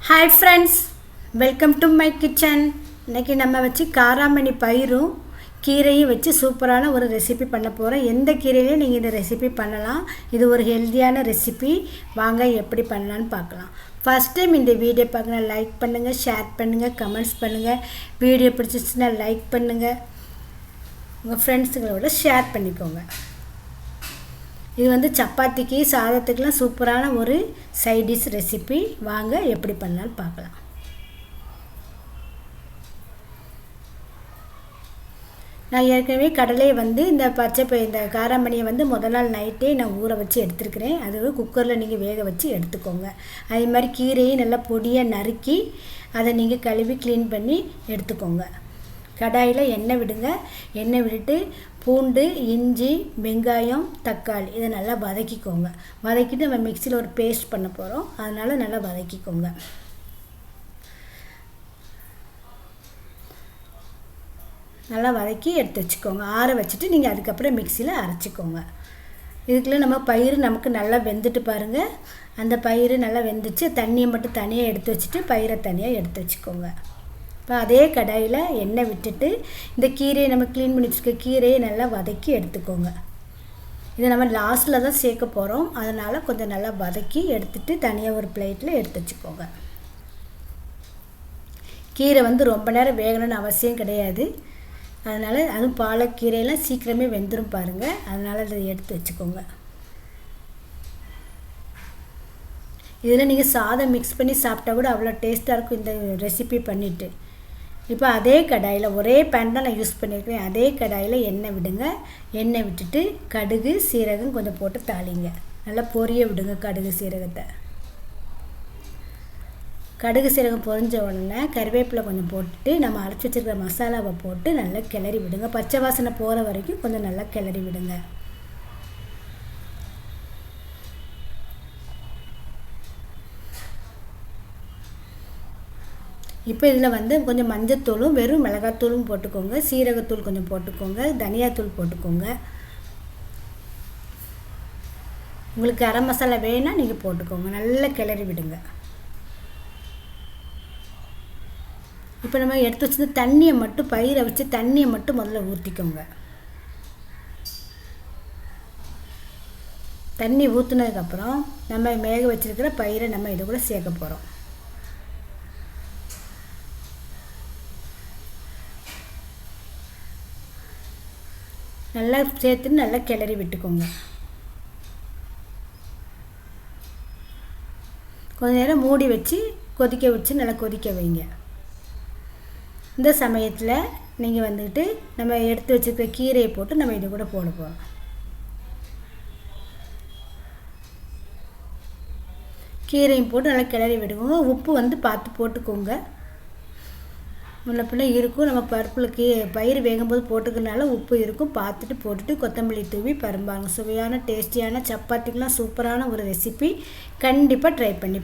Hi friends, welcome to my kitchen. இன்றைக்கி நம்ம வச்சு காராமணி பயிரும் கீரையும் வச்சு சூப்பரான ஒரு ரெசிபி பண்ண போகிறோம். எந்த கீரையிலையும் நீங்கள் இந்த ரெசிபி பண்ணலாம். இது ஒரு ஹெல்த்தியான ரெசிபி. வாங்க எப்படி பண்ணலான்னு பார்க்கலாம். ஃபஸ்ட் டைம் இந்த வீடியோ பார்க்கணும், லைக் பண்ணுங்கள், ஷேர் பண்ணுங்கள், கமெண்ட்ஸ் பண்ணுங்கள். வீடியோ பிடிச்சிச்சுன்னா லைக் பண்ணுங்கள், உங்கள் ஃப்ரெண்ட்ஸுங்களோட ஷேர் பண்ணிக்கோங்க. இது வந்து சப்பாத்திக்கு சாதத்துக்கெலாம் சூப்பரான ஒரு சைட் டிஷ் ரெசிபி. வாங்க எப்படி பண்ணலான்னு பார்க்கலாம். நான் ஏற்கனவே கடலையை வந்து இந்த காராமணியை வந்து முதல் நாள் நைட்டே நான் ஊற வச்சு எடுத்துருக்கிறேன். அது குக்கரில் நீங்கள் வேக வச்சு எடுத்துக்கோங்க. அதே மாதிரி கீரையும் நல்லா பொடியாக நறுக்கி அதை நீங்கள் கழுவி க்ளீன் பண்ணி எடுத்துக்கோங்க. கடாயில் எண்ணெய் விடுங்க. எண்ணெய் விட்டுட்டு பூண்டு, இஞ்சி, வெங்காயம், தக்காளி இதை நல்லா வதக்கிக்கோங்க. வதக்கிட்டு நம்ம மிக்சியில் ஒரு பேஸ்ட் பண்ண போகிறோம், அதனால் நல்லா வதக்கிக்கோங்க. நல்லா வதக்கி எடுத்து வச்சுக்கோங்க. ஆற வச்சுட்டு நீங்கள் அதுக்கப்புறம் மிக்சியில் அரைச்சிக்கோங்க. இதுக்குள்ளே நம்ம பயிர் நமக்கு நல்லா வெந்துட்டு பாருங்கள். அந்த பயிர் நல்லா வெந்துச்சு. தண்ணியை மட்டும் தனியாக எடுத்து வச்சுட்டு பயிரை தனியாக எடுத்து வச்சுக்கோங்க. இப்போ அதே கடாயில் எண்ணெய் விட்டுட்டு இந்த கீரையை நம்ம க்ளீன் பண்ணி வச்சுருக்க கீரையை நல்லா வதக்கி எடுத்துக்கோங்க. இதை நம்ம லாஸ்ட்டில் தான் சேர்க்க போகிறோம், அதனால் கொஞ்சம் நல்லா வதக்கி எடுத்துகிட்டு தனியாக ஒரு பிளேட்டில் எடுத்து வச்சுக்கோங்க. கீரை வந்து ரொம்ப நேரம் வேகணும்னு அவசியம் கிடையாது. அதனால் அதுவும் பாலக்கீரையெல்லாம் சீக்கிரமே வெந்துடும் பாருங்கள். அதனால் அதை எடுத்து வச்சுக்கோங்க. இதில் நீங்கள் சாதம் மிக்ஸ் பண்ணி சாப்பிட்டா கூட அவ்வளோ டேஸ்ட்டாக இருக்கும் இந்த ரெசிபி பண்ணிவிட்டு. இப்போ அதே கடாயில் ஒரே பேன் தான் நான் யூஸ் பண்ணியிருக்கேன். அதே கடாயில் எண்ணெய் விடுங்க. எண்ணெய் விட்டுட்டு கடுகு, சீரகம் கொஞ்சம் போட்டு தாளிங்க. நல்லா பொரிய விடுங்க கடுகு சீரகத்தை. கடுகு சீரகம் பொரிஞ்ச உடனே கருவேப்பிலை கொஞ்சம் போட்டுட்டு நம்ம அரைச்சி வச்சுருக்கிற மசாலாவை போட்டு நல்லா கிளறி விடுங்க. பச்சை வாசனை போகிற வரைக்கும் கொஞ்சம் நல்லா கிளறி விடுங்க. இப்போ இதில் வந்து கொஞ்சம் மஞ்சத்தூளும் வெறும் மிளகாத்தூளும் போட்டுக்கோங்க. சீரகத்தூள் கொஞ்சம் போட்டுக்கோங்க. தனியாத்தூள் போட்டுக்கோங்க. உங்களுக்கு கரம் மசாலா வேணால் நீங்கள் போட்டுக்கோங்க. நல்லா கிளறி விடுங்க. இப்போ நம்ம எடுத்து வச்சிருந்த தண்ணியை மட்டும் பயிரை வச்சு தண்ணியை மட்டும் முதல்ல ஊற்றிக்கோங்க. தண்ணி ஊற்றுனதுக்கப்புறம் நம்ம வேக வச்சுருக்கிற பயிரை நம்ம இதை கூட சேர்க்க போகிறோம். நல்லா சேர்த்துன்னு நல்லா கிளறி விட்டுக்கோங்க. கொஞ்ச நேரம் மூடி வச்சு கொதிக்க வச்சு நல்லா கொதிக்க வைங்க. இந்த சமயத்தில் நீங்கள் வந்துட்டு நம்ம எடுத்து வச்சுருக்க கீரையை போட்டு நம்ம இது கூட போட போகிறோம். கீரையும் போட்டு நல்லா கிளறி விடுவோங்க. உப்பு வந்து பார்த்து போட்டுக்கோங்க. முன்ன பின்ன இருக்கும். நம்ம பருப்புக்கு பயிர் வேகும்போது போட்டுக்கிறனால உப்பு இருக்கும். பார்த்துட்டு போட்டுட்டு கொத்தமல்லி தூவி பரும்பாங்க. சுவையான டேஸ்டியான சப்பாத்திக்கெலாம் சூப்பரான ஒரு ரெசிபி. கண்டிப்பாக ட்ரை பண்ணி